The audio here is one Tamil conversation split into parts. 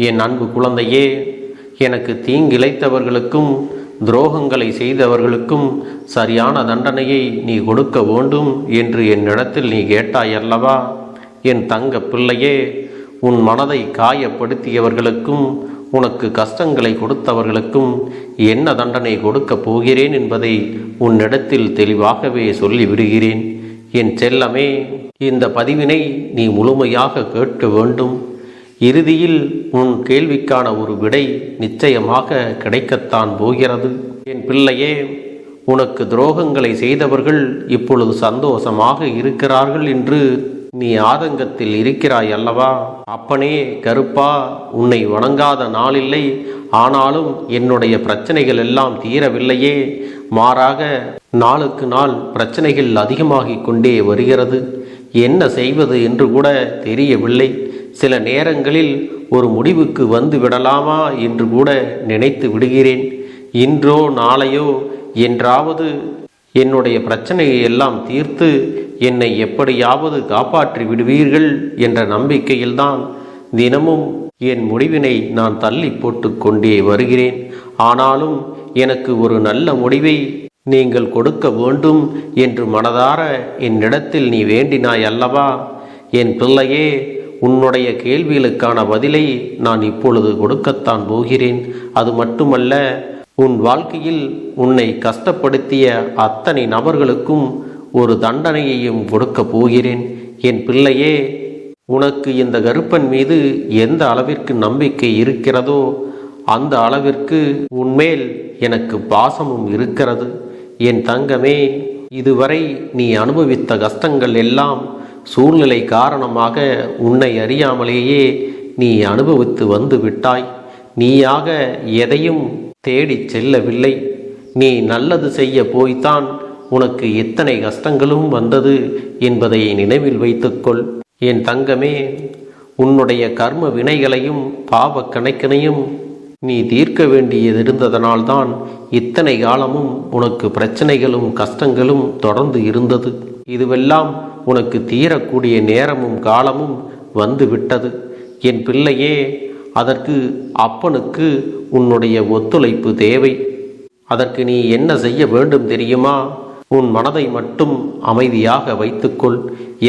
என் அன்பு குழந்தையே, எனக்கு தீங்கிழைத்தவர்களுக்கும் துரோகங்களை செய்தவர்களுக்கும் சரியான தண்டனையை நீ கொடுக்க வேண்டும் என்று என்னிடத்தில் நீ கேட்டாய் அல்லவா? என் தங்க பிள்ளையே, உன் மனதை காயப்படுத்தியவர்களுக்கும் உனக்கு கஷ்டங்களை கொடுத்தவர்களுக்கும் என்ன தண்டனை கொடுக்கப் போகிறேன் என்பதை உன்னிடத்தில் தெளிவாகவே சொல்லிவிடுகிறேன். என் செல்லமே, இந்த பதிவினை நீ முழுமையாக கேட்க வேண்டும். இறுதியில் உன் கேள்விக்கான ஒரு விடை நிச்சயமாக கிடைக்கத்தான் போகிறது. என் பிள்ளையே, உனக்கு துரோகங்களை செய்தவர்கள் இப்பொழுது சந்தோஷமாக இருக்கிறார்கள் என்று நீ ஆதங்கத்தில் இருக்கிறாய் அல்லவா? அப்பனே கருப்பா, உன்னை வணங்காத நாளில்லை. ஆனாலும் என்னுடைய பிரச்சனைகள் எல்லாம் தீரவில்லையே. மாறாக நாளுக்கு நாள் பிரச்சனைகள் அதிகமாகிக் கொண்டே வருகிறது. என்ன செய்வது என்று கூட தெரியவில்லை. சில நேரங்களில் ஒரு முடிவுக்கு வந்து விடலாமா என்று கூட நினைத்து விடுகிறேன். இன்றோ நாளையோ என்றாவது என்னுடைய பிரச்சனையை எல்லாம் தீர்த்து என்னை எப்படியாவது காப்பாற்றி விடுவீர்கள் என்ற நம்பிக்கையில்தான் தினமும் என் முடிவினை நான் தள்ளி போட்டு கொண்டே வருகிறேன். ஆனாலும் எனக்கு ஒரு நல்ல முடிவை நீங்கள் கொடுக்க வேண்டும் என்று மனதார என்னிடத்தில் நீ வேண்டினாய் அல்லவா? என் பிள்ளையே, உன்னுடைய கேள்விகளுக்கான பதிலை நான் இப்பொழுது கொடுக்கத்தான் போகிறேன். அது மட்டுமல்ல, உன் வாழ்க்கையில் உன்னை கஷ்டப்படுத்திய அத்தனை நபர்களுக்கும் ஒரு தண்டனையையும் கொடுக்க போகிறேன். என் பிள்ளையே, உனக்கு இந்த கருப்பன் மீது எந்த அளவிற்கு நம்பிக்கை இருக்கிறதோ அந்த அளவிற்கு உன்மேல் எனக்கு பாசமும் இருக்கிறது. என் தங்கமே, இதுவரை நீ அனுபவித்த கஷ்டங்கள் எல்லாம் சூழ்நிலை காரணமாக உன்னை அறியாமலேயே நீ அனுபவித்து வந்து விட்டாய். நீயாக எதையும் தேடிச் செல்லவில்லை. நீ நல்லது செய்ய போய்த்தான் உனக்கு எத்தனை கஷ்டங்களும் வந்தது என்பதை நினைவில் வைத்துக்கொள். என் தங்கமே, உன்னுடைய கர்ம வினைகளையும் பாவ கணக்கினையும் நீ தீர்க்க வேண்டியதிருந்ததனால்தான் இத்தனை காலமும் உனக்கு பிரச்சனைகளும் கஷ்டங்களும் தொடர்ந்து இருந்தது. இதுவெல்லாம் உனக்கு தீரக்கூடிய நேரமும் காலமும் வந்து விட்டது. என் பிள்ளையே, அதற்கு அப்பனுக்கு உன்னுடைய ஒத்துழைப்பு தேவை. அதற்கு நீ என்ன செய்ய வேண்டும் தெரியுமா? உன் மனதை மட்டும் அமைதியாக வைத்துக்கொள்.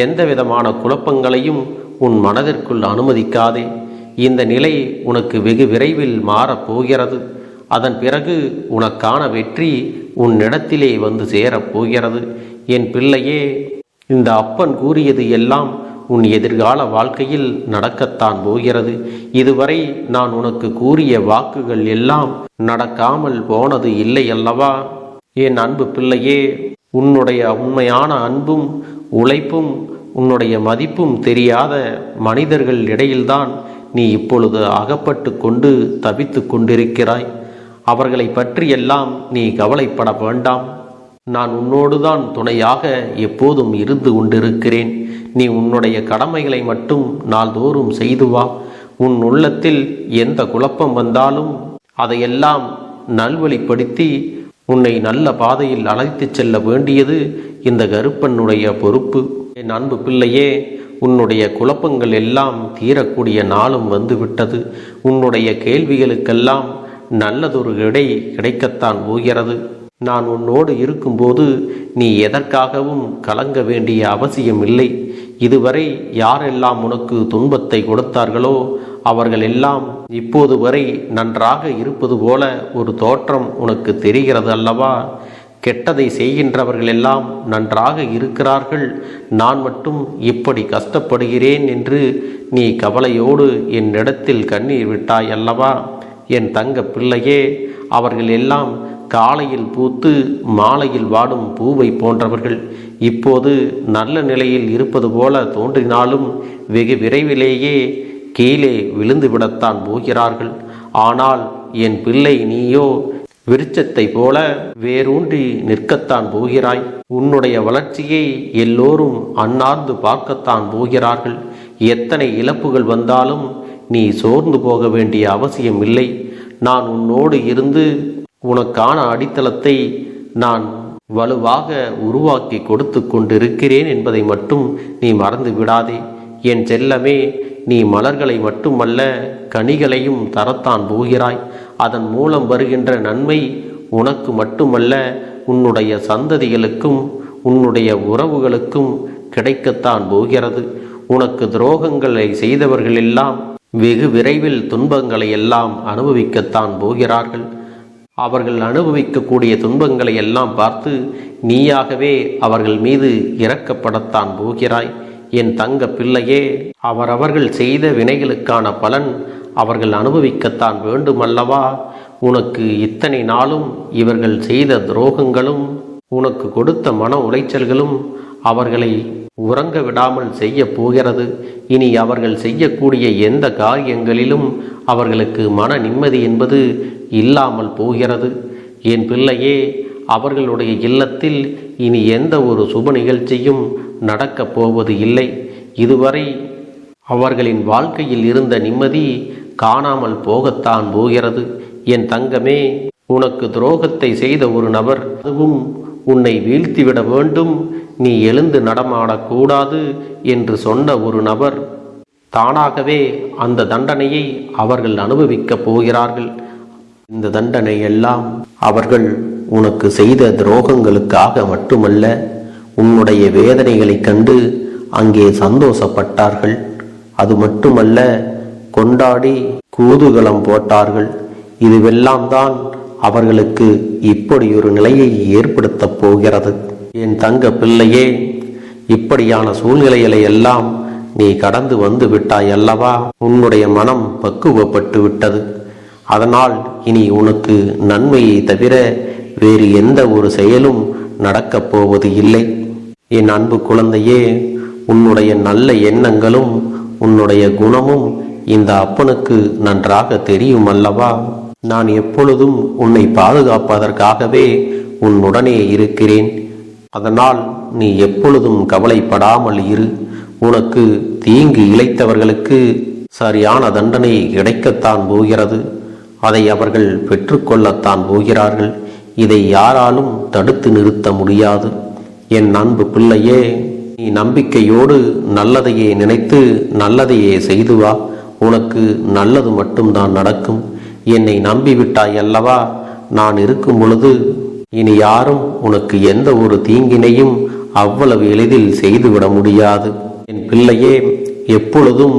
எந்த விதமான குழப்பங்களையும் உன் மனதிற்குள் அனுமதிக்காதே. இந்த நிலை உனக்கு வெகு விரைவில் மாறப்போகிறது. அதன் பிறகு உனக்கான வெற்றி உன்னிடத்திலே வந்து சேரப்போகிறது. என் பிள்ளையே, இந்த அப்பன் கூறியது எல்லாம் உன் எதிர்கால வாழ்க்கையில் நடக்கத்தான் போகிறது. இதுவரை நான் உனக்கு கூறிய வாக்குகள் எல்லாம் நடக்காமல் போனது இல்லை அல்லவா? என் அன்பு பிள்ளையே, உன்னுடைய உண்மையான அன்பும் உழைப்பும் உன்னுடைய மதிப்பும் தெரியாத மனிதர்கள் இடையில்தான் நீ இப்பொழுது அகப்பட்டு கொண்டு தவித்து கொண்டிருக்கிறாய். அவர்களை பற்றியெல்லாம் நீ கவலைப்பட வேண்டாம். நான் உன்னோடுதான் துணையாக எப்போதும் இருந்து கொண்டிருக்கிறேன். நீ உன்னுடைய கடமைகளை மட்டும் நாள்தோறும் செய்து வா. உன் உள்ளத்தில் எந்த குழப்பம் வந்தாலும் அதையெல்லாம் நல்வழிப்படுத்தி உன்னை நல்ல பாதையில் அழைத்து செல்ல வேண்டியது இந்த கருப்பனுடைய பொறுப்பு. என் அன்பு பிள்ளையே, உன்னுடைய குழப்பங்கள் எல்லாம் தீரக்கூடிய நாளும் வந்துவிட்டது. உன்னுடைய கேள்விகளுக்கெல்லாம் நல்லதொரு விடை கிடைக்கத்தான் போகிறது. நான் உன்னோடு இருக்கும்போது நீ எதற்காகவும் கலங்க வேண்டிய அவசியம் இல்லை. இதுவரை யாரெல்லாம் உனக்கு துன்பத்தை கொடுத்தார்களோ அவர்கள் எல்லாம் இப்போது வரை நன்றாக இருப்பது போல ஒரு தோற்றம் உனக்கு தெரிகிறது அல்லவா? கெட்டதை செய்கின்றவர்கள் எல்லாம் நன்றாக இருக்கிறார்கள், நான் மட்டும் இப்படி கஷ்டப்படுகிறேன் என்று நீ கவலையோடு என்னிடத்தில் கண்ணீர் விட்டாய் அல்லவா? என் தங்க பிள்ளையே, அவர்கள் எல்லாம் காலையில் பூத்து மாலையில் வாடும் பூவை போன்றவர்கள். இப்போது நல்ல நிலையில் இருப்பது போல தோன்றினாலும் வெகு விரைவிலேயே கீழே விழுந்துவிடத்தான் போகிறார்கள். ஆனால் என் பிள்ளை, நீயோ விருட்சத்தை போல வேரூன்றி நிற்கத்தான் போகிறாய். உன்னுடைய வளர்ச்சியை எல்லோரும் அன்னார்ந்து பார்க்கத்தான் போகிறார்கள். எத்தனை இழப்புகள் வந்தாலும் நீ சோர்ந்து போக வேண்டிய அவசியம் இல்லை. நான் உன்னோடு இருந்து உனக்கான அடித்தளத்தை நான் வலுவாக உருவாக்கி கொடுத்து கொண்டிருக்கிறேன் என்பதை மட்டும் நீ மறந்து விடாதே. என் செல்லமே, நீ மலர்களை மட்டுமல்ல கனிகளையும் தரத்தான் போகிறாய். அதன் மூலம் வருகின்ற நன்மை உனக்கு மட்டுமல்ல, உன்னுடைய சந்ததிகளுக்கும் உன்னுடைய உறவுகளுக்கும் கிடைக்கத்தான் போகிறது. உனக்கு துரோகங்களை செய்தவர்களெல்லாம் வெகு விரைவில் துன்பங்களை எல்லாம் அனுபவிக்கத்தான் போகிறார்கள். அவர்கள் அனுபவிக்கக்கூடிய துன்பங்களை எல்லாம் பார்த்து நீயாகவே அவர்கள் மீது இரக்கப்படத்தான் போகிறாய். என் தங்க பிள்ளையே, அவரவர்கள் செய்த வினைகளுக்கான பலன் அவர்கள் அனுபவிக்கத்தான் வேண்டுமல்லவா? உனக்கு இத்தனை நாளும் இவர்கள் செய்த துரோகங்களும் உனக்கு கொடுத்த மன உளைச்சல்களும் அவர்களை உறங்க விடாமல் செய்ய போகிறது. இனி அவர்கள் செய்யக்கூடிய எந்த காரியங்களிலும் அவர்களுக்கு மன நிம்மதி என்பது இல்லாமல் போகிறது. என் பிள்ளையே, அவர்களுடைய இல்லத்தில் இனி எந்த ஒரு சுப நிகழ்ச்சியும் நடக்கப் போவது இல்லை. இதுவரை அவர்களின் வாழ்க்கையில் இருந்த நிம்மதி காணாமல் போகத்தான் போகிறது. என் தங்கமே, உனக்கு துரோகத்தை செய்த ஒரு நபர், அதுவும் உன்னை வீழ்த்திவிட வேண்டும், நீ எழுந்து நடமாடக்கூடாது என்று சொன்ன ஒரு நபர், தானாகவே அந்த தண்டனையை அவர்கள் அனுபவிக்கப் போகிறார்கள். இந்த தண்டனை எல்லாம் அவர்கள் உனக்கு செய்த துரோகங்களுக்காக மட்டுமல்ல, உன்னுடைய வேதனைகளை கண்டு அங்கே சந்தோஷப்பட்டார்கள். அது மட்டுமல்ல, கொண்டாடி கூதுகலம் போட்டார்கள். இதுவெல்லாம் தான் அவர்களுக்கு இப்படி ஒரு நிலையை ஏற்படுத்தப் போகிறது. என் தங்க பிள்ளையே, இப்படியான சூழ்நிலைகளை எல்லாம் நீ கடந்து வந்து விட்டாய் அல்லவா? உன்னுடைய மனம் பக்குவப்பட்டு விட்டது. அதனால் இனி உனக்கு நன்மையை தவிர வேறு எந்த ஒரு செயலும் நடக்கப் போவது இல்லை. என் அன்பு குழந்தையே, உன்னுடைய நல்ல எண்ணங்களும் உன்னுடைய குணமும் இந்த அப்பனுக்கு நன்றாக தெரியும் அல்லவா? நான் எப்பொழுதும் உன்னை பாதுகாப்பதற்காகவே உன்னுடனே இருக்கிறேன். அதனால் நீ எப்பொழுதும் கவலைப்படாமல் இரு. உனக்கு தீங்கு இழைத்தவர்களுக்கு சரியான தண்டனை கிடைக்கத்தான் போகிறது. அதை அவர்கள் பெற்றுக்கொள்ளத்தான் போகிறார்கள். இதை யாராலும் தடுத்து நிறுத்த முடியாது. என் அன்பு பிள்ளையே, நீ நம்பிக்கையோடு நல்லதையே நினைத்து நல்லதையே செய்து வா. உனக்கு நல்லது மட்டும்தான் நடக்கும். என்னை நம்பிவிட்டாய் அல்லவா? நான் இருக்கும் பொழுது இனி யாரும் உனக்கு எந்த ஒரு தீங்கினையும் அவ்வளவு எளிதில் செய்துவிட முடியாது. என் பிள்ளையே, எப்பொழுதும்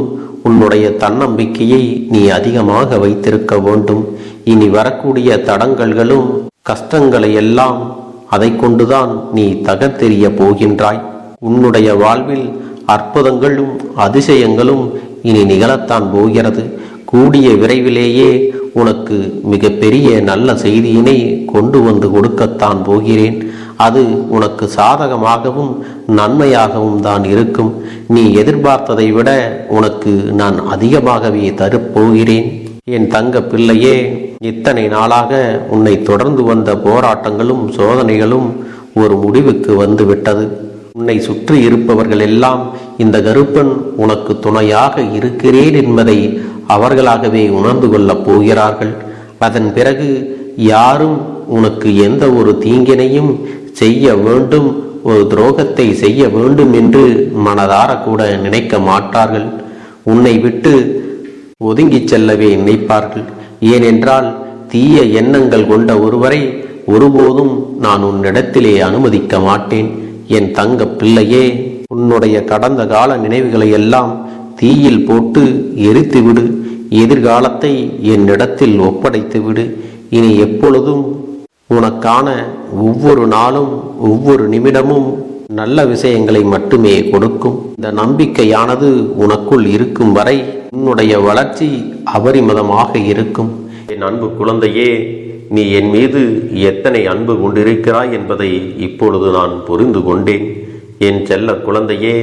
உன்னுடைய தன்னம்பிக்கையை நீ அதிகமாக வைத்திருக்க வேண்டும். இனி வரக்கூடிய தடங்கல்களும் கஷ்டங்களை எல்லாம் அதை கொண்டுதான் நீ தகர்த்தெறிய போகின்றாய். உன்னுடைய வாழ்வில் அற்புதங்களும் அதிசயங்களும் இனி நிகழத்தான் போகிறது. கூடிய விரைவிலேயே உனக்கு மிகப்பெரிய நல்ல செய்தியினை கொண்டு வந்து கொடுக்கத்தான் போகிறேன். அது உனக்கு சாதகமாகவும் நன்மையாகவும் தான் இருக்கும். நீ எதிர்பார்த்ததை விட உனக்கு நான் அதிகமாகவே தரப்போகிறேன். என் தங்க பிள்ளையே, இத்தனை நாளாக உன்னை தொடர்ந்து வந்த போராட்டங்களும் சோதனைகளும் ஒரு முடிவுக்கு வந்து விட்டது. உன்னை சுற்றி இருப்பவர்கள் எல்லாம் இந்த கருப்பன் உனக்கு துணையாக இருக்கிறேன் என்பதை அவர்களாகவே உணர்ந்து கொள்ளப் போகிறார்கள். அதன் பிறகு யாரும் உனக்கு எந்த ஒரு தீங்கினையும் செய்ய வேண்டும், ஒரு துரோகத்தை செய்ய வேண்டும் என்று மனதார கூட நினைக்க மாட்டார்கள். உன்னை விட்டு ஒதுங்கி செல்லவே நினைப்பார்கள். ஏனென்றால் தீய எண்ணங்கள் கொண்ட ஒருவரை ஒருபோதும் நான் உன்னிடத்திலே அனுமதிக்க மாட்டேன். என் தங்க பிள்ளையே, உன்னுடைய கடந்த கால நினைவுகளை எல்லாம் தீயில் போட்டு எரித்துவிடு. எதிர்காலத்தை என்னிடத்தில் ஒப்படைத்து விடு. இனி எப்பொழுதும் உனக்கான ஒவ்வொரு நாளும் ஒவ்வொரு நிமிடமும் நல்ல விஷயங்களை மட்டுமே கொடுக்கும். இந்த நம்பிக்கையானது உனக்குள் இருக்கும் வரை உன்னுடைய வளர்ச்சி அபரிமிதமாக இருக்கும். என் அன்பு குழந்தையே, நீ என் மீது எத்தனை அன்பு கொண்டிருக்கிறாய் என்பதை இப்பொழுது நான் புரிந்து கொண்டேன். என் செல்ல குழந்தையே,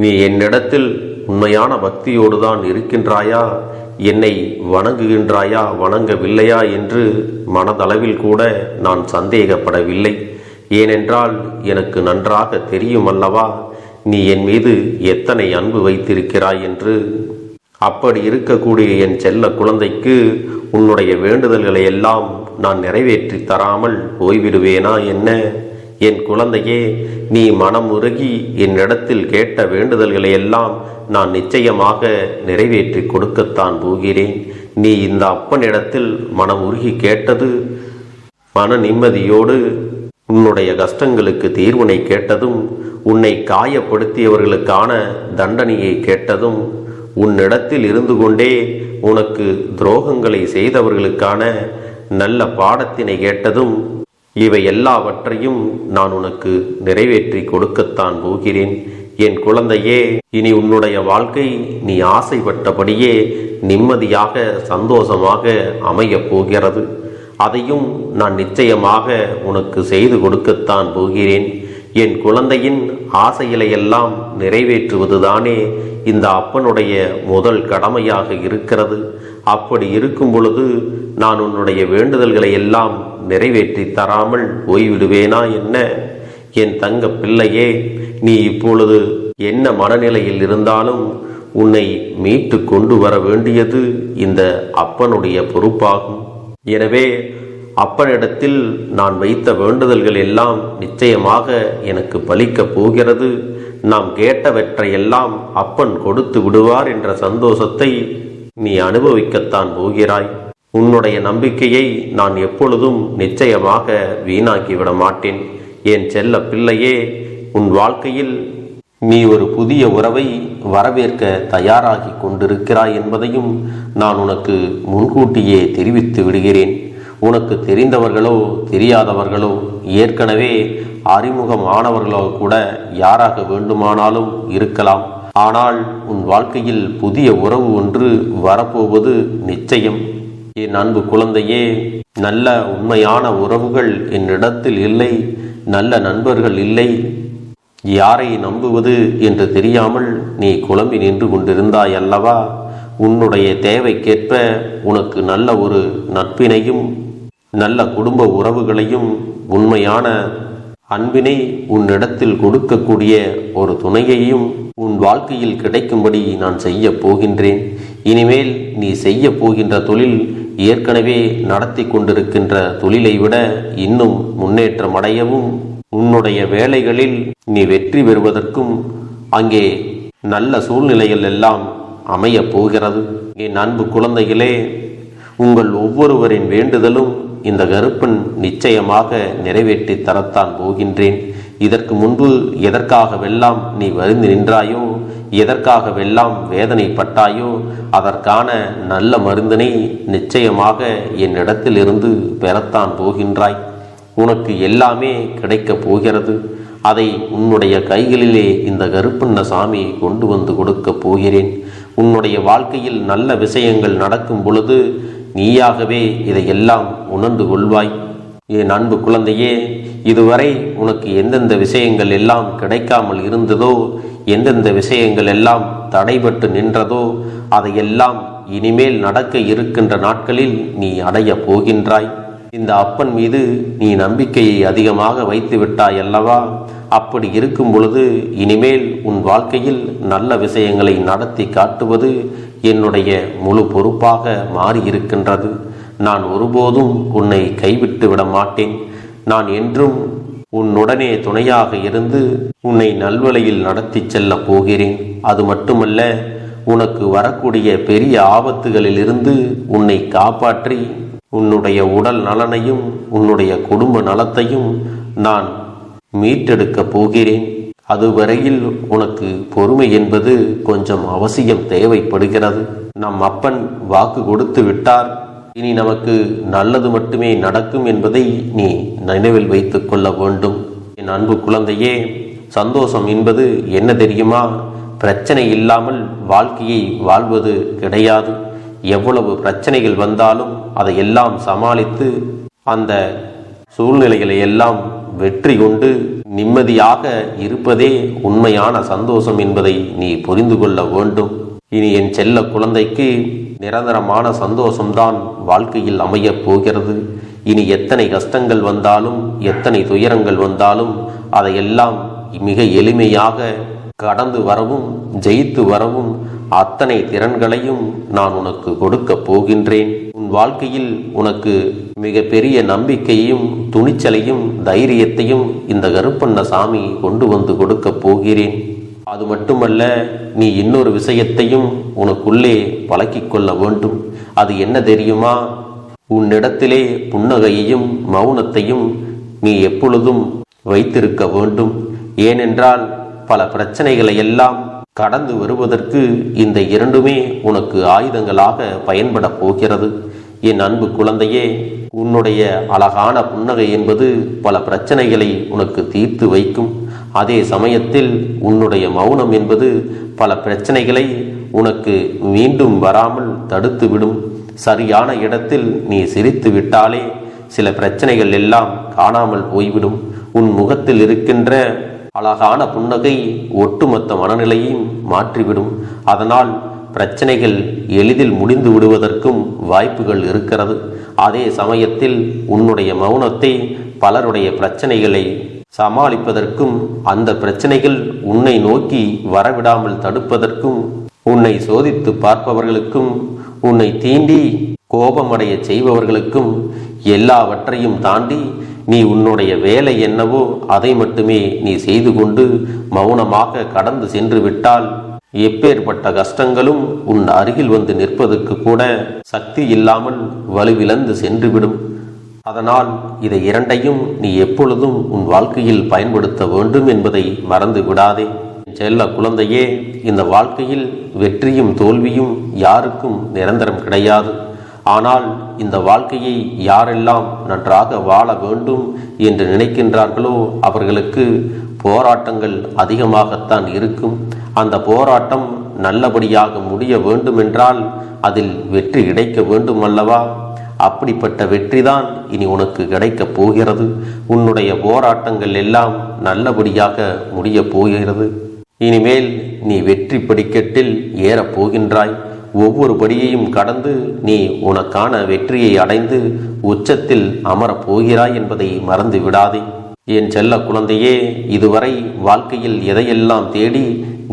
நீ என்னிடத்தில் உண்மையான பக்தியோடு தான் இருக்கின்றாயா, என்னை வணங்குகின்றாயா வணங்கவில்லையா என்று மனதளவில் கூட நான் சந்தேகப்படவில்லை. ஏனென்றால் எனக்கு நன்றாக தெரியும் அல்லவா நீ என் மீது எத்தனை அன்பு வைத்திருக்கிறாய் என்று. அப்படி இருக்கக்கூடிய என் செல்ல குழந்தைக்கு உன்னுடைய வேண்டுதல்களை எல்லாம் நான் நிறைவேற்றி தராமல் போய்விடுவேனா என்ன? என் குழந்தையே, நீ மனம் உருகி என்னிடத்தில் கேட்ட வேண்டுதல்களை எல்லாம் நான் நிச்சயமாக நிறைவேற்றி கொடுக்கத்தான் போகிறேன். நீ இந்த அப்பனிடத்தில் மனம் உருகி கேட்டது மன நிம்மதியோடு உன்னுடைய கஷ்டங்களுக்கு தீர்வினை கேட்டதும், உன்னை காயப்படுத்தியவர்களுக்கான தண்டனையை கேட்டதும், உன்னிடத்தில் இருந்து கொண்டே உனக்கு துரோகங்களை செய்தவர்களுக்கான நல்ல பாடத்தினை கேட்டதும், இவை எல்லாவற்றையும் நான் உனக்கு நிறைவேற்றி கொடுக்கத்தான் போகிறேன். என் குழந்தையே, இனி உன்னுடைய வாழ்க்கை நீ ஆசைப்பட்டபடியே நிம்மதியாக சந்தோஷமாக அமையப் போகிறது. அதையும் நான் நிச்சயமாக உனக்கு செய்து கொடுக்கத்தான் போகிறேன். என் குழந்தையின் ஆசைகளை எல்லாம் நிறைவேற்றுவதுதானே இந்த அப்பனுடைய முதல் கடமையாக இருக்கிறது. அப்படி இருக்கும் பொழுது நான் உன்னுடைய வேண்டுதல்களை எல்லாம் நிறைவேற்றி தராமல் போய்விடுவேனா என்ன? என் தங்க பிள்ளையே, நீ இப்பொழுது என்ன மனநிலையில் இருந்தாலும் உன்னை மீட்டு கொண்டு வர வேண்டியது இந்த அப்பனுடைய பொறுப்பாகும். எனவே அப்பனிடத்தில் நான் வைத்த வேண்டுதல்கள் எல்லாம் நிச்சயமாக எனக்கு பலிக்கப் போகிறது. நாம் கேட்டவற்றையெல்லாம் அப்பன் கொடுத்து விடுவார் என்ற சந்தோஷத்தை நீ அனுபவிக்கத்தான் போகிறாய். உன்னுடைய நம்பிக்கையை நான் எப்பொழுதும் நிச்சயமாக வீணாக்கிவிட மாட்டேன். என் செல்ல பிள்ளையே, உன் வாழ்க்கையில் நீ ஒரு புதிய உறவை வரவேற்க தயாராகி கொண்டிருக்கிறாய் என்பதையும் நான் உனக்கு முன்கூட்டியே தெரிவித்து விடுகிறேன். உனக்கு தெரிந்தவர்களோ தெரியாதவர்களோ, ஏற்கனவே அறிமுகமானவர்களோ கூட யாராக வேண்டுமானாலும் இருக்கலாம். ஆனால் உன் வாழ்க்கையில் புதிய உறவு ஒன்று வரப்போவது நிச்சயம். என் அன்பு குழந்தையே, நல்ல உண்மையான உறவுகள் என்னிடத்தில் இல்லை, நல்ல நண்பர்கள் இல்லை. யாரை நம்புவது என்று தெரியாமல் நீ குழம்பி நின்று கொண்டிருந்தாய் அல்லவா? உன்னுடைய தேவைக்கேற்ப உனக்கு நல்ல ஒரு நட்பினையும் நல்ல குடும்ப உறவுகளையும் உண்மையான அன்பினை உன்னிடத்தில் கொடுக்கக்கூடிய ஒரு துணையையும் உன் வாழ்க்கையில் கிடைக்கும்படி நான் செய்ய போகின்றேன். இனிமேல் நீ செய்ய போகின்ற தொழில் ஏற்கனவே நடத்தி கொண்டிருக்கின்ற தொழிலை விட இன்னும் முன்னேற்றம் அடையவும், உன்னுடைய வேலைகளில் நீ வெற்றி பெறுவதற்கும் அங்கே நல்ல சூழ்நிலைகள் எல்லாம் அமையப் போகிறது. என் அன்பு குழந்தைகளே, உங்கள் ஒவ்வொருவரின் வேண்டுதலும் இந்த கருப்பன் நிச்சயமாக நிறைவேற்றி தரத்தான் போகின்றேன். இதற்கு முன்பு எதற்காகவெல்லாம் நீ வருந்தி நின்றாயோ, எதற்காகவெல்லாம் வேதனைப்பட்டாயோ, அதற்கான நல்ல மருந்தினை நிச்சயமாக என்னிடத்தில் இருந்து பெறத்தான் போகின்றாய். உனக்கு எல்லாமே கிடைக்கப் போகிறது. அதை உன்னுடைய கைகளிலே இந்த கருப்பண்ண சாமி கொண்டு வந்து கொடுக்கப் போகிறேன். உன்னுடைய வாழ்க்கையில் நல்ல விஷயங்கள் நடக்கும் பொழுது நீயாகவே இதையெல்லாம் உணர்ந்து கொள்வாய். என் அன்பு குழந்தையே, இதுவரை உனக்கு எந்தெந்த விஷயங்கள் எல்லாம் கிடைக்காமல் இருந்ததோ, எந்தெந்த விஷயங்கள் எல்லாம் தடைபட்டு நின்றதோ, அதையெல்லாம் இனிமேல் நடக்க இருக்கின்ற நாட்களில் நீ அடைய போகின்றாய். இந்த அப்பன் மீது நீ நம்பிக்கையை அதிகமாக வைத்து விட்டாய் அல்லவா? அப்படி இருக்கும் பொழுது இனிமேல் உன் வாழ்க்கையில் நல்ல விஷயங்களை நடத்தி காட்டுவது என்னுடைய முழு பொறுப்பாக மாறியிருக்கின்றது. நான் ஒருபோதும் உன்னை கைவிட்டு விட மாட்டேன். நான் என்றும் உன்னுடனே துணையாக இருந்து உன்னை நல்வழியில் நடத்தி செல்ல போகிறேன். அது மட்டுமல்ல, உனக்கு வரக்கூடிய பெரிய ஆபத்துகளில் இருந்து உன்னை காப்பாற்றி உன்னுடைய உடல் நலனையும் உன்னுடைய குடும்ப நலத்தையும் நான் மீட்டெடுக்கப் போகிறேன். அதுவரையில் உனக்கு பொறுமை என்பது கொஞ்சம் அவசியம் தேவைப்படுகிறது. நம் அப்பன் வாக்கு கொடுத்து விட்டார். இனி நமக்கு நல்லது மட்டுமே நடக்கும் என்பதை நீ நினைவில் வைத்துக் கொள்ள வேண்டும். என் அன்பு குழந்தையே, சந்தோஷம் என்பது என்ன தெரியுமா? பிரச்சனை இல்லாமல் வாழ்க்கையை வாழ்வது கிடையாது. எவ்வளவு பிரச்சனைகள் வந்தாலும் அதையெல்லாம் சமாளித்து அந்த சூழ்நிலைகளை எல்லாம் வெற்றி கொண்டு நிம்மதியாக இருப்பதே உண்மையான சந்தோஷம் என்பதை நீ புரிந்து கொள்ள வேண்டும். இனி என் செல்ல குழந்தைக்கு நிரந்தரமான சந்தோஷம்தான் வாழ்க்கையில் அமையப் போகிறது. இனி எத்தனை கஷ்டங்கள் வந்தாலும், எத்தனை துயரங்கள் வந்தாலும் அதையெல்லாம் மிக எளிமையாக கடந்து வரவும் ஜெயித்து வரவும் அத்தனை திறன்களையும் நான் உனக்கு கொடுக்க போகின்றேன். உன் வாழ்க்கையில் உனக்கு மிக பெரிய நம்பிக்கையையும் துணிச்சலையும் தைரியத்தையும் இந்த கருப்பண்ணசாமி கொண்டு வந்து கொடுக்க போகிறேன். அது மட்டுமல்ல, நீ இன்னொரு விஷயத்தையும் உனக்குள்ளே பழக்கிக் கொள்ள வேண்டும். அது என்ன தெரியுமா? உன்னிடத்திலே புன்னகையையும் மௌனத்தையும் நீ எப்பொழுதும் வைத்திருக்க வேண்டும். ஏனென்றால் பல பிரச்சனைகளை எல்லாம் கடந்து வருவதற்கு இந்த இரண்டுமே உனக்கு ஆயுதங்களாக பயன்பட போகிறது. என் அன்பு குழந்தையே, உன்னுடைய அழகான புன்னகை என்பது பல பிரச்சனைகளை உனக்கு தீர்த்து வைக்கும். அதே சமயத்தில் உன்னுடைய மௌனம் என்பது பல பிரச்சனைகளை உனக்கு மீண்டும் வராமல் தடுத்துவிடும். சரியான இடத்தில் நீ சிரித்து விட்டாலே சில பிரச்சனைகள் எல்லாம் காணாமல் போய்விடும். உன் முகத்தில் இருக்கின்ற அழகான புன்னகை ஒட்டுமொத்த மனநிலையும் மாற்றிவிடும். அதனால் பிரச்சனைகள் எளிதில் முடிந்து விடுவதற்கும் வாய்ப்புகள் இருக்கிறது. அதே சமயத்தில் உன்னுடைய மௌனத்தை பலருடைய பிரச்சனைகளை சமாளிப்பதற்கும், அந்த பிரச்சனைகள் உன்னை நோக்கி வரவிடாமல் தடுப்பதற்கும், உன்னை சோதித்து பார்ப்பவர்களுக்கும், உன்னை தீண்டி கோபமடைய செய்பவர்களுக்கும் எல்லாவற்றையும் தாண்டி நீ உன்னுடைய வேலை என்னவோ அதை மட்டுமே நீ செய்து கொண்டு மௌனமாக கடந்து சென்று விட்டால் எப்பேற்பட்ட கஷ்டங்களும் உன் அருகில் வந்து நிற்பதற்கு கூட சக்தி இல்லாமல் வலுவிழந்து சென்றுவிடும். அதனால் இதை இரண்டையும் நீ எப்பொழுதும் உன் வாழ்க்கையில் பயன்படுத்த வேண்டும் என்பதை மறந்து விடாதே. செல்ல குழந்தையே, இந்த வாழ்க்கையில் வெற்றியும் தோல்வியும் யாருக்கும் நிரந்தரம் கிடையாது. ஆனால் இந்த வாழ்க்கையை யாரெல்லாம் நன்றாக வாழ வேண்டும் என்று நினைக்கின்றார்களோ அவர்களுக்கு போராட்டங்கள் அதிகமாகத்தான் இருக்கும். அந்த போராட்டம் நல்லபடியாக முடிய வேண்டுமென்றால் அதில் வெற்றி கிடைக்க வேண்டும் அல்லவா? அப்படிப்பட்ட வெற்றிதான் இனி உனக்கு கிடைக்கப் போகிறது. உன்னுடைய போராட்டங்கள் எல்லாம் நல்லபடியாக முடிய போகிறது. இனிமேல் நீ வெற்றி படிக்கட்டில் ஏறப் போகின்றாய். ஒவ்வொரு படியையும் கடந்து நீ உனக்கான வெற்றியை அடைந்து உச்சத்தில் அமரப் போகிறாய் என்பதை மறந்து விடாதே. என் செல்ல குழந்தையே, இதுவரை வாழ்க்கையில் எதையெல்லாம் தேடி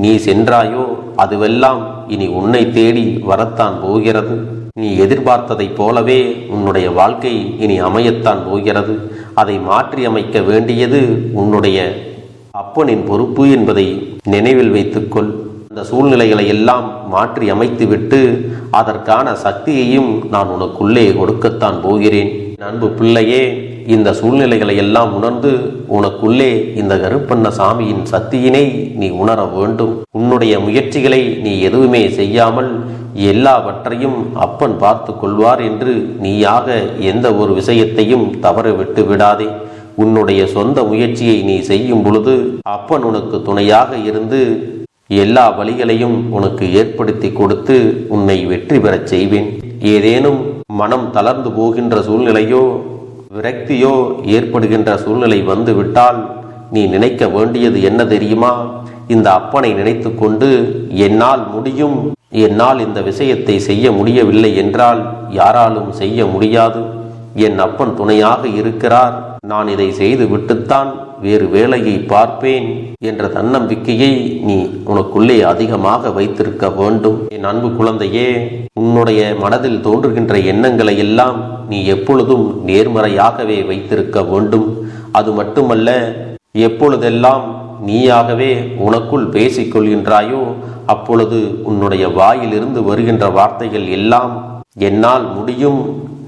நீ சென்றாயோ அதுவெல்லாம் இனி உன்னை தேடி வரத்தான் போகிறது. நீ எதிர்பார்த்ததைப் போலவே உன்னுடைய வாழ்க்கை இனி அமையத்தான் போகிறது. அதை மாற்றி அமைக்க வேண்டியது உன்னுடைய அப்பனின் பொறுப்பு என்பதை நினைவில் வைத்துக்கொள். அந்த சூழ்நிலைகளை எல்லாம் மாற்றி அமைத்துவிட்டு அதற்கான சக்தியையும் நான் உனக்குள்ளே கொடுக்கத்தான் போகிறேன். அன்பு பிள்ளையே, இந்த சூழ்நிலைகளை எல்லாம் உணர்ந்து உனக்குள்ளே இந்த கருப்பண்ணசாமியின் சக்தியினை நீ உணர வேண்டும். உன்னுடைய முயற்சிகளை நீ எதுவுமே செய்யாமல் எல்லாவற்றையும் அப்பன் பார்த்து கொள்வார் என்று நீயாக எந்த ஒரு விஷயத்தையும் தவற விட்டு விடாதே. உன்னுடைய சொந்த முயற்சியை நீ செய்யும் பொழுது அப்பன் உனக்கு துணையாக இருந்து எல்லா வழிகளையும் உனக்கு ஏற்படுத்தி கொடுத்து உன்னை வெற்றி பெறச் செய்வேன். ஏதேனும் மனம் தளர்ந்து போகின்ற சூழ்நிலையோ விரக்தியோ ஏற்படுகின்ற சூழ்நிலை வந்து விட்டால் நீ நினைக்க வேண்டியது என்ன தெரியுமா? இந்த அப்பனை நினைத்து கொண்டு என்னால் முடியும், என்னால் இந்த விஷயத்தை செய்ய முடியவில்லை என்றால் யாராலும் செய்ய முடியாது, என் அப்பன் துணையாக இருக்கிறார், நான் இதை செய்து விட்டுத்தான் வேறு வேலையை பார்ப்பேன் என்ற தன்னம்பிக்கையை நீ உனக்குள்ளே அதிகமாக வைத்திருக்க வேண்டும். என் அன்பு குழந்தையே, உன்னுடைய மனதில் தோன்றுகின்ற எண்ணங்களை எல்லாம் நீ எப்பொழுதும் நேர்மறையாகவே வைத்திருக்க வேண்டும். அது மட்டுமல்ல, எப்பொழுதெல்லாம் நீயாகவே உனக்குள் பேசிக்கொள்கின்றாயோ அப்பொழுது உன்னுடைய வாயிலிருந்து வருகின்ற வார்த்தைகள் எல்லாம் என்னால் முடியும்,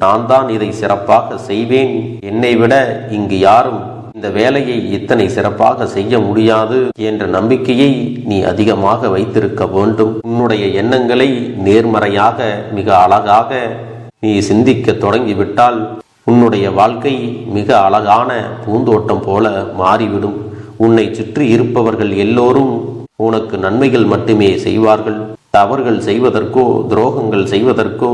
நான் தான் இதை சிறப்பாக செய்வேன், என்னை விட இங்கு யாரும் இந்த வேலையை இத்தனை சிறப்பாக செய்ய முடியாது என்ற நம்பிக்கையை நீ அதிகமாக வைத்திருக்க வேண்டும். உன்னுடைய எண்ணங்களை நேர்மறையாக மிக அழகாக நீ சிந்திக்க தொடங்கிவிட்டால் உன்னுடைய வாழ்க்கை மிக அழகான பூந்தோட்டம் போல மாறிவிடும். உன்னை சுற்றி இருப்பவர்கள் எல்லோரும் உனக்கு நன்மைகள் மட்டுமே செய்வார்கள். தவறுகள் செய்வதற்கோ துரோகங்கள் செய்வதற்கோ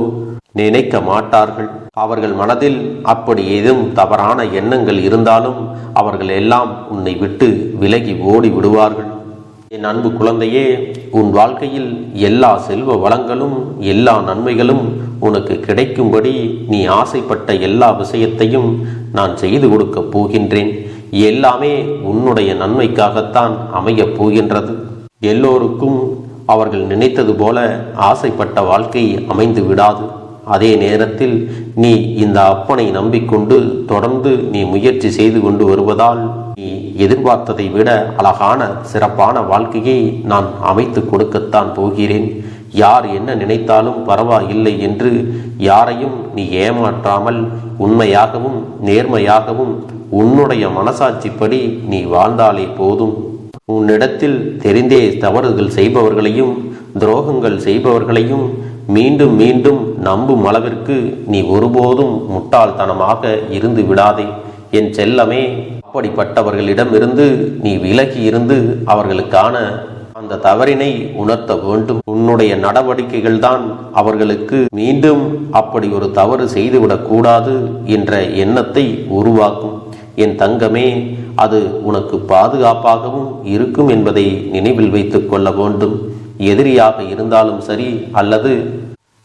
நினைக்க மாட்டார்கள். அவர்கள் மனதில் அப்படி ஏதும் தவறான எண்ணங்கள் இருந்தாலும் அவர்கள் எல்லாம் உன்னை விட்டு விலகி ஓடி விடுவார்கள். என் அன்பு குழந்தையே, உன் வாழ்க்கையில் எல்லா செல்வ வளங்களும் எல்லா நன்மைகளும் உனக்கு கிடைக்கும்படி நீ ஆசைப்பட்ட எல்லா விஷயத்தையும் நான் செய்து கொடுக்கப் போகின்றேன். எல்லாமே உன்னுடைய நன்மைக்காகத்தான் அமையப் போகின்றது. எல்லோருக்கும் அவர்கள் நினைத்தது போல ஆசைப்பட்ட வாழ்க்கை அமைந்து விடாது. அதே நேரத்தில் நீ இந்த அப்பனை நம்பிக்கொண்டு தொடர்ந்து நீ முயற்சி செய்து கொண்டு வருவதால் நீ எதிர்பார்த்ததை விட அழகான சிறப்பான வாழ்க்கையை நான் அமைத்து கொடுக்கத்தான் போகிறேன். யார் என்ன நினைத்தாலும் பரவாயில்லை என்று யாரையும் நீ ஏமாற்றாமல் உண்மையாகவும் நேர்மையாகவும் உன்னுடைய மனசாட்சிப்படி நீ வாழ்ந்தாலே போதும். உன்னிடத்தில் தெரிந்தே தவறுகள் செய்பவர்களையும் துரோகங்கள் செய்பவர்களையும் மீண்டும் மீண்டும் நம்பும் அளவிற்கு நீ ஒருபோதும் முட்டாள்தனமாக இருந்து விடாதே என் செல்லமே. அப்படிப்பட்டவர்களிடமிருந்து நீ விலகி இருந்து அவர்களுக்கான அந்த தவறினை உணர்த்த வேண்டும். உன்னுடைய நடவடிக்கைகள் தான் அவர்களுக்கு மீண்டும் அப்படி ஒரு தவறு செய்துவிடக் கூடாது என்ற எண்ணத்தை உருவாக்கும். என் தங்கமே, அது உனக்கு பாதுகாப்பாகவும் இருக்கும் என்பதை நினைவில் வைத்துக் கொள்ள வேண்டும். எதிரியாக இருந்தாலும் சரி அல்லது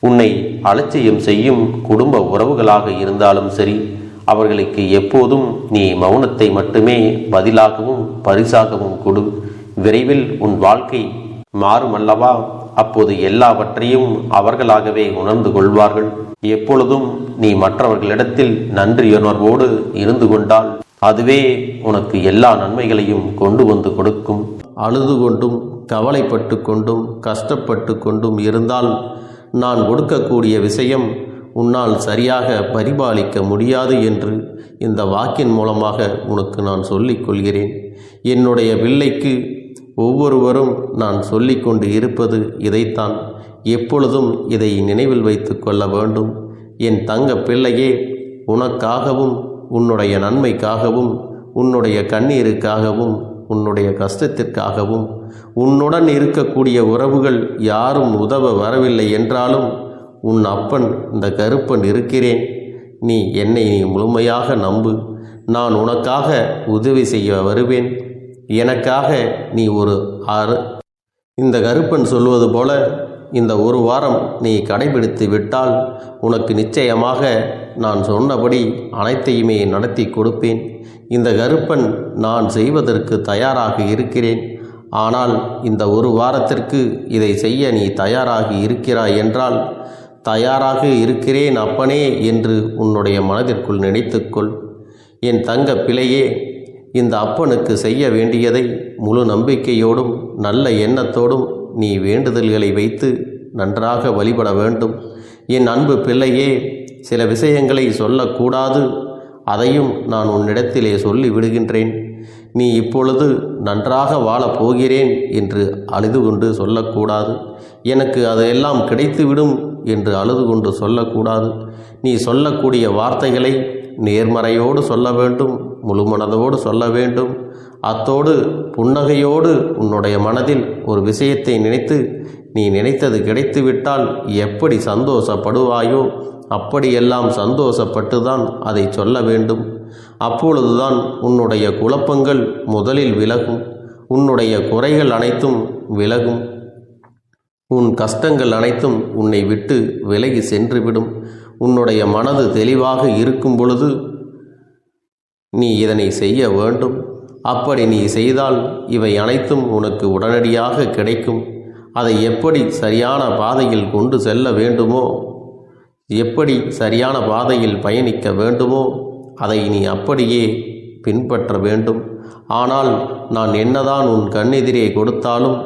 உன்னை அலட்சியம் செய்யும் குடும்ப உறவுகளாக இருந்தாலும் சரி, அவர்களுக்கு எப்போதும் நீ மௌனத்தை மட்டுமே பதிலாகவும் பரிசாகவும் கொடு. விரைவில் உன் வாழ்க்கை மாறுமல்லவா? அப்போது எல்லாவற்றையும் அவர்களாகவே உணர்ந்து கொள்வார்கள். எப்பொழுதும் நீ மற்றவர்களிடத்தில் நன்றியுணர்வோடு இருந்து கொண்டால் அதுவே உனக்கு எல்லா நன்மைகளையும் கொண்டு வந்து கொடுக்கும். அழுது கொண்டும் கவலைப்பட்டு கொண்டும் கஷ்டப்பட்டு கொண்டும் இருந்தால் நான் கொடுக்கக்கூடிய விஷயம் உன்னால் சரியாக பரிபாலிக்க முடியாது என்று இந்த வாக்கின் மூலமாக உனக்கு நான் சொல்லிக் கொள்கிறேன். என்னுடைய பிள்ளைக்கு ஒவ்வொருவரும் நான் சொல்லிக்கொண்டு இருப்பது இதைத்தான். எப்பொழுதும் இதை நினைவில் வைத்து கொள்ள வேண்டும். என் தங்க பிள்ளையே, உனக்காகவும் உன்னுடைய நன்மைக்காகவும் உன்னுடைய கண்ணீருக்காகவும் உன்னுடைய கஷ்டத்திற்காகவும் உன்னுடன் இருக்கக்கூடிய உறவுகள் யாரும் உதவ வரவில்லை என்றாலும் உன் அப்பன் இந்த கருப்பன் இருக்கிறேன். நீ என்னை முழுமையாக நம்பு. நான் உனக்காக உதவி செய்ய வருவேன். எனக்காக நீ இந்த கருப்பன் சொல்வது போல இந்த ஒரு வாரம் நீ கடைபிடித்து விட்டால் உனக்கு நிச்சயமாக நான் சொன்னபடி அனைத்தையுமே நடத்தி கொடுப்பேன். இந்த கருப்பன் நான் செய்வதற்கு தயாராக இருக்கிறேன். ஆனால் இந்த ஒரு வாரத்திற்கு இதை செய்ய நீ தயாராகி இருக்கிறாய் என்றால், தயாராக இருக்கிறேன் அப்பனே என்று உன்னுடைய மனதிற்குள் நினைத்துக்கொள். என் தங்க பிள்ளையே, இந்த அப்பனுக்கு செய்ய வேண்டியதை முழு நம்பிக்கையோடும் நல்ல எண்ணத்தோடும் நீ வேண்டுதல்களை வைத்து நன்றாக வழிபட வேண்டும். என் அன்பு பிள்ளையே, சில விஷயங்களை சொல்லக்கூடாது, அதையும் நான் உன்னிடத்திலே சொல்லி விடுகின்றேன். நீ இப்பொழுது நன்றாக வாழப் போகிறேன் என்று அழுது கொண்டு சொல்லக்கூடாது. எனக்கு அதையெல்லாம் கிடைத்துவிடும் என்று அழுது கொண்டு சொல்லக்கூடாது. நீ சொல்லக்கூடிய வார்த்தைகளை நேர்மறையோடு சொல்ல வேண்டும், முழு மனதோடு சொல்ல வேண்டும். அத்தோடு புன்னகையோடு உன்னுடைய மனதில் ஒரு விஷயத்தை நினைத்து நீ நினைத்தது கிடைத்துவிட்டால் எப்படி சந்தோஷப்படுவாயோ அப்படியெல்லாம் சந்தோஷப்பட்டுதான் அதை சொல்ல வேண்டும். அப்பொழுதுதான் உன்னுடைய குழப்பங்கள் முதலில் விலகும், உன்னுடைய குறைகள் அனைத்தும் விலகும், உன் கஷ்டங்கள் அனைத்தும் உன்னை விட்டு விலகி சென்றுவிடும். உன்னுடைய மனது தெளிவாக இருக்கும் பொழுது நீ இதனை செய்ய வேண்டும். அப்படி நீ செய்தால் இவை அனைத்தும் உனக்கு உடனடியாக கிடைக்கும். அதை எப்படி சரியான பாதையில் கொண்டு செல்ல வேண்டுமோ, எப்படி சரியான பாதையில் பயணிக்க வேண்டுமோ அதை நீ அப்படியே பின்பற்ற வேண்டும். ஆனால் நான் என்னதான் உன் கண்ணெதிரே கொடுத்தாலும்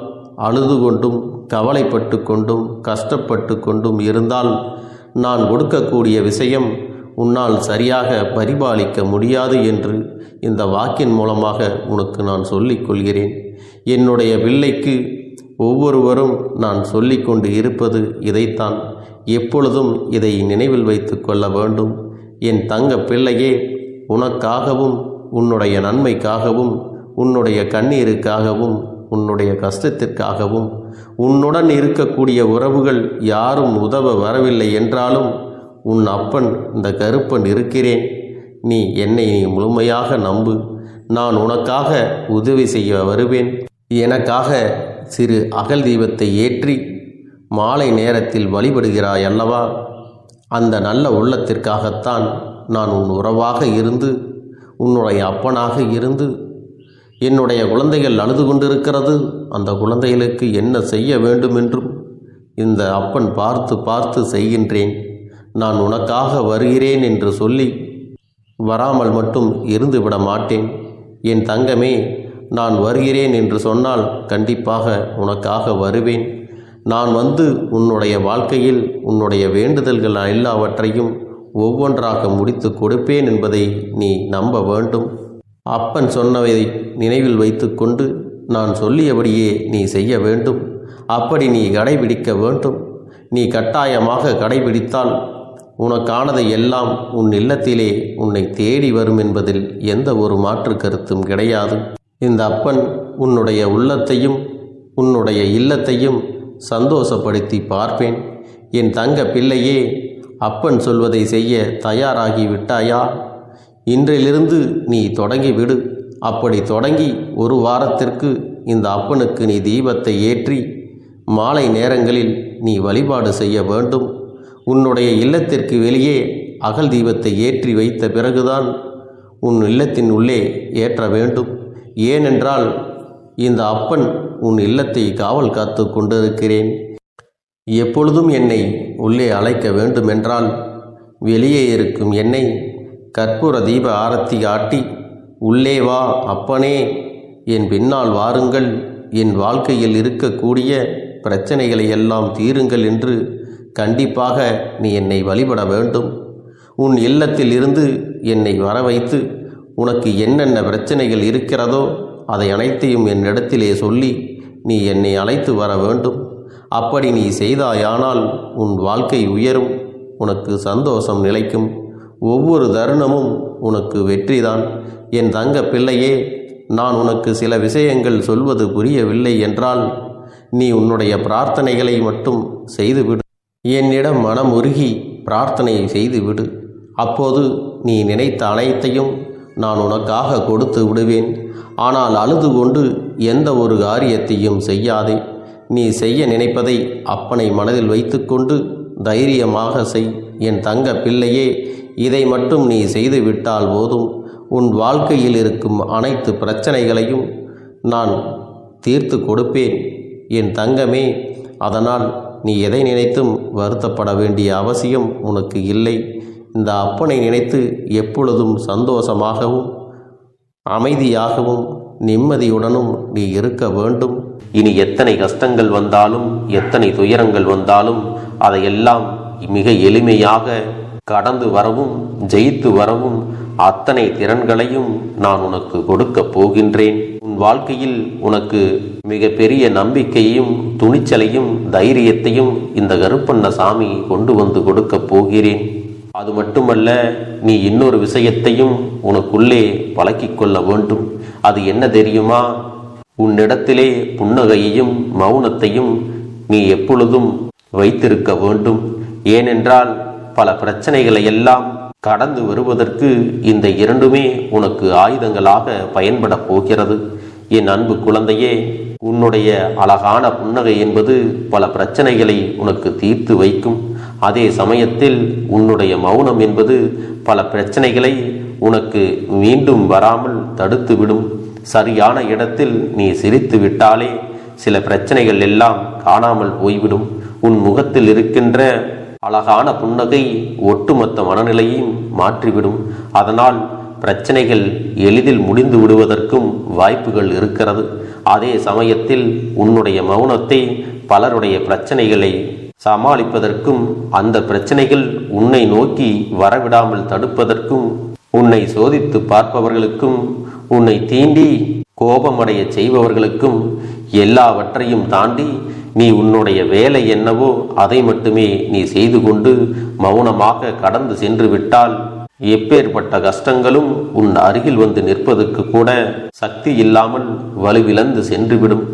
அழுது கொண்டும் கவலைப்பட்டு கொண்டும் கஷ்டப்பட்டு கொண்டும் இருந்தால் நான் கொடுக்கக்கூடிய விஷயம் உன்னால் சரியாக பரிபாலிக்க முடியாது என்று இந்த வாக்கின் மூலமாக உனக்கு நான் சொல்லிக் கொள்கிறேன். என்னுடைய பிள்ளைக்கு ஒவ்வொருவரும் நான் சொல்லிக்கொண்டு இருப்பது இதைத்தான். எப்பொழுதும் இதை நினைவில் வைத்து கொள்ள வேண்டும். என் தங்க பிள்ளையே, உனக்காகவும் உன்னுடைய நன்மைக்காகவும் உன்னுடைய கண்ணீருக்காகவும் உன்னுடைய கஷ்டத்திற்காகவும் உன்னுடன் இருக்கக்கூடிய உறவுகள் யாரும் உதவ வரவில்லை என்றாலும் உன் அப்பன் இந்த கருப்பன் இருக்கிறேன். நீ என்னை முழுமையாக நம்பு. நான் உனக்காக உதவி செய்ய வருவேன். எனக்காக சிறு அகல் தீபத்தை ஏற்றி மாலை நேரத்தில் வழிபடுகிறாய் அல்லவா? அந்த நல்ல உள்ளத்திற்காகத்தான் நான் உன் உறவாக இருந்து உன்னுடைய அப்பனாக இருந்து என்னுடைய குழந்தைகள் அழுது கொண்டிருக்கிறது, அந்த குழந்தைகளுக்கு என்ன செய்ய வேண்டும் என்றும் இந்த அப்பன் பார்த்து பார்த்து செய்கின்றேன். நான் உனக்காக வருகிறேன் என்று சொல்லி வராமல் மட்டும் இருந்துவிட மாட்டேன். என் தங்கமே, நான் வருகிறேன் என்று சொன்னால் கண்டிப்பாக உனக்காக வருவேன். நான் வந்து உன்னுடைய வாழ்க்கையில் உன்னுடைய வேண்டுதல்கள் எல்லாவற்றையும் ஒவ்வொன்றாக முடித்து கொடுப்பேன் என்பதை நீ நம்ப வேண்டும். அப்பன் சொன்னதை நினைவில் வைத்துக்கொண்டு நான் சொல்லியபடியே நீ செய்ய வேண்டும். அப்படி நீ கடைபிடிக்க வேண்டும். நீ கட்டாயமாக கடைபிடித்தால் உனக்கானதை எல்லாம் உன் இல்லத்திலே உன்னை தேடி வரும் என்பதில் எந்த ஒரு மாற்று கருத்தும் கிடையாது. இந்த அப்பன் உன்னுடைய உள்ளத்தையும் உன்னுடைய இல்லத்தையும் சந்தோஷப்படுத்தி பார்ப்பேன். என் தங்க பிள்ளையே, அப்பன் சொல்வதை செய்ய தயாராகி விட்டாயா? இன்றிலிருந்து நீ தொடங்கிவிடு. அப்படி தொடங்கி ஒரு வாரத்திற்கு இந்த அப்பனுக்கு நீ தீபத்தை ஏற்றி மாலை நேரங்களில் நீ வழிபாடு செய்ய வேண்டும். உன்னுடைய இல்லத்திற்கு வெளியே அகல் தீபத்தை ஏற்றி வைத்த பிறகுதான் உன் இல்லத்தின் உள்ளே ஏற்ற வேண்டும். ஏனென்றால் இந்த அப்பன் உன் இல்லத்தை காவல் காத்து கொண்டிருக்கிறேன். எப்பொழுதும் என்னை உள்ளே அழைக்க வேண்டுமென்றால் வெளியே இருக்கும் என்னை கற்பூர தீப ஆரத்தி ஆட்டி உள்ளே வா அப்பனே, என் பின்னால் வாருங்கள், என் வாழ்க்கையில் இருக்கக்கூடிய பிரச்சனைகளை எல்லாம் தீருங்கள் என்று கண்டிப்பாக நீ என்னை வழிபட வேண்டும். உன் இல்லத்தில் இருந்து என்னை வர வைத்து உனக்கு என்னென்ன பிரச்சனைகள் இருக்கிறதோ அதை அனைத்தையும் என்னிடத்திலே சொல்லி நீ என்னை அழைத்து வர வேண்டும். அப்படி நீ செய்தாயானால் உன் வாழ்க்கை உயரும், உனக்கு சந்தோஷம் நிலைக்கும், ஒவ்வொரு தருணமும் உனக்கு வெற்றிதான். என் தங்க பிள்ளையே, நான் உனக்கு சில விஷயங்கள் சொல்வது புரியவில்லை என்றால் நீ உன்னுடைய பிரார்த்தனைகளை மட்டும் செய்துவிடு. என்னிடம் மனமுருகி பிரார்த்தனை செய்துவிடு. அப்போது நீ நினைத்த அனைத்தையும் நான் உனக்காக கொடுத்து விடுவேன். ஆனால் அழுது கொண்டு எந்த ஒரு காரியத்தையும் செய்யாதே. நீ செய்ய நினைப்பதை அப்பனை மனதில் வைத்துக்கொண்டு தைரியமாக செய். என் தங்க பிள்ளையே, இதை மட்டும் நீ செய்துவிட்டால் போதும். உன் வாழ்க்கையில் இருக்கும் அனைத்து பிரச்சனைகளையும் நான் தீர்த்து கொடுப்பேன் என் தங்கமே. அதனால் நீ எதை நினைத்தும் வருத்தப்பட வேண்டிய அவசியம் உனக்கு இல்லை. இந்த அப்பனை நினைத்து எப்பொழுதும் சந்தோஷமாகவும் அமைதியாகவும் நிம்மதியுடனும் நீ இருக்க வேண்டும். இனி எத்தனை கஷ்டங்கள் வந்தாலும் எத்தனை துயரங்கள் வந்தாலும் அதையெல்லாம் மிக எளிமையாக கடந்து வரவும் ஜெயித்து வரவும் அத்தனை திறன்களையும் நான் உனக்கு கொடுக்க போகின்றேன். உன் வாழ்க்கையில் உனக்கு மிக பெரிய நம்பிக்கையும் துணிச்சலையும் தைரியத்தையும் இந்த கருப்பண்ணசாமி கொண்டு வந்து கொடுக்க போகிறேன். அது மட்டுமல்ல, நீ இன்னொரு விஷயத்தையும் உனக்குள்ளே பழக்கிக் கொள்ள வேண்டும். அது என்ன தெரியுமா? உன்னிடத்திலே புன்னகையையும் மௌனத்தையும் நீ எப்பொழுதும் வைத்திருக்க வேண்டும். ஏனென்றால் பல பிரச்சனைகளை எல்லாம் கடந்து வருவதற்கு இந்த இரண்டுமே உனக்கு ஆயுதங்களாக பயன்பட போகிறது. என் அன்பு குழந்தையே, உன்னுடைய அழகான புன்னகை என்பது பல பிரச்சனைகளை உனக்கு தீர்த்து வைக்கும். அதே சமயத்தில் உன்னுடைய மௌனம் என்பது பல பிரச்சனைகளை உனக்கு மீண்டும் வராமல் தடுத்து விடும். சரியான இடத்தில் நீ சிரித்து விட்டாலே சில பிரச்சனைகள் எல்லாம் காணாமல் போய்விடும். உன் முகத்தில் இருக்கின்ற அழகான புன்னகை ஒட்டுமொத்த மனநிலையையும் மாற்றிவிடும். அதனால் பிரச்சனைகள் எளிதில் முடிந்து விடுவதற்கும் வாய்ப்புகள் இருக்கிறது. அதே சமயத்தில் உன்னுடைய மௌனத்தை பலருடைய பிரச்சனைகளை சமாளிப்பதற்கும் அந்த பிரச்சனைகள் உன்னை நோக்கி வரவிடாமல் தடுப்பதற்கும் உன்னை சோதித்து பார்ப்பவர்களுக்கும் உன்னை தீண்டி கோபமடைய செய்பவர்களுக்கும் எல்லாவற்றையும் தாண்டி நீ உன்னுடைய வேலை என்னவோ அதை மட்டுமே நீ செய்து கொண்டு மௌனமாக கடந்து சென்று விட்டால் எப்பேற்பட்ட கஷ்டங்களும் உன் அருகில் வந்து நிற்பதற்கு கூட சக்தி இல்லாமல் வலுவிழந்து சென்றுவிடும்.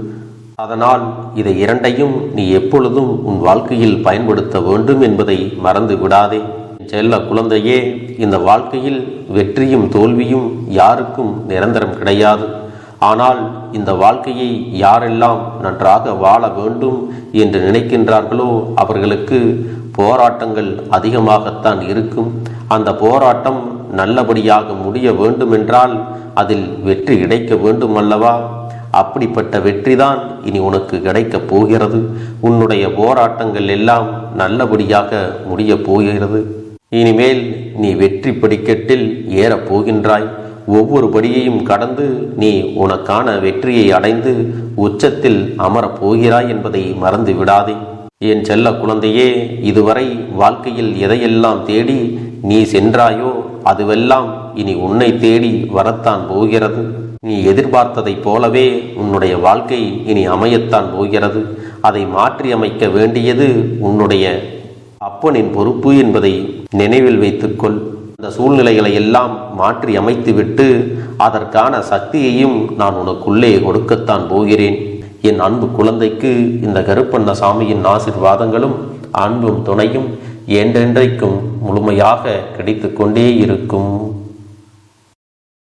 அதனால் இதை இரண்டையும் நீ எப்பொழுதும் உன் வாழ்க்கையில் பயன்படுத்த வேண்டும் என்பதை மறந்து விடாதே. செல்ல குழந்தையே, இந்த வாழ்க்கையில் வெற்றியும் தோல்வியும் யாருக்கும் நிரந்தரம் கிடையாது. ஆனால் இந்த வாழ்க்கையை யாரெல்லாம் நன்றாக வாழ வேண்டும் என்று நினைக்கின்றார்களோ அவர்களுக்கு போராட்டங்கள் அதிகமாகத்தான் இருக்கும். அந்த போராட்டம் நல்லபடியாக முடிய வேண்டுமென்றால் அதில் வெற்றி கிடைக்க வேண்டும் அல்லவா? அப்படிப்பட்ட வெற்றிதான் இனி உனக்கு கிடைக்கப் போகிறது. உன்னுடைய போராட்டங்கள் எல்லாம் நல்லபடியாக முடியப் போகிறது. இனிமேல் நீ வெற்றி படிக்கட்டில் ஏறப் போகின்றாய். ஒவ்வொரு படியையும் கடந்து நீ உனக்கான வெற்றியை அடைந்து உச்சத்தில் அமரப் போகிறாய் என்பதை மறந்து விடாதே. என் செல்ல குழந்தையே, இதுவரை வாழ்க்கையில் எதையெல்லாம் தேடி நீ சென்றாயோ அதுவெல்லாம் இனி உன்னை தேடி வரத்தான் போகிறது. நீ எதிர்பார்த்ததைப் போலவே உன்னுடைய வாழ்க்கை இனி அமையத்தான் போகிறது. அதை மாற்றி அமைக்க வேண்டியது உன்னுடைய அப்பனின் பொறுப்பு என்பதை நினைவில் வைத்துக்கொள். அந்த சூழ்நிலைகளை எல்லாம் மாற்றி அமைத்துவிட்டு அதற்கான சக்தியையும் நான் உனக்குள்ளே கொடுக்கத்தான் போகிறேன். என் அன்பு குழந்தைக்கு இந்த கருப்பண்ணசாமியின் ஆசீர்வாதங்களும் அன்பும் துணையும் என்றென்றைக்கும் முழுமையாக கிடைத்து கொண்டே இருக்கும்.